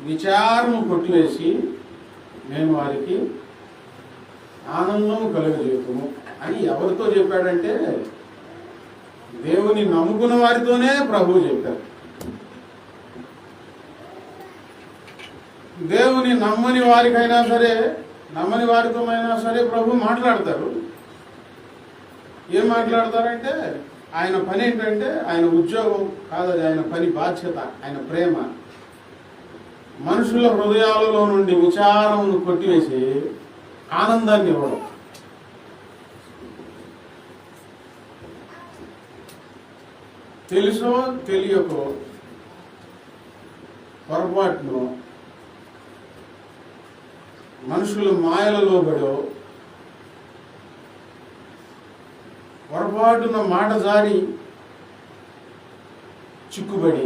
విచారము కొట్టివేసి నేను వారికి ఆనందము కలుగజేతుము అని ఎవరితో చెప్పాడంటే దేవుని నమ్ముకున్న వారితోనే ప్రభువు చెప్పారు. దేవుని నమ్మని వారికైనా సరే, నమ్మని వారితోనైనా సరే ప్రభు మాట్లాడతారు. ఏం మాట్లాడతారంటే ఆయన పని ఏంటంటే ఆయన ఉద్యోగం కాదు, అది ఆయన పని బాధ్యత, ఆయన ప్రేమ. మనుషుల హృదయాలలో నుండి విచారమును కొట్టివేసి ఆనందాన్ని ఇవ్వడం. తెలుసో తెలియకో పొరపాటును మనుషుల మాయలలో పడో పొరపాటున మాట జారి చిక్కుబడి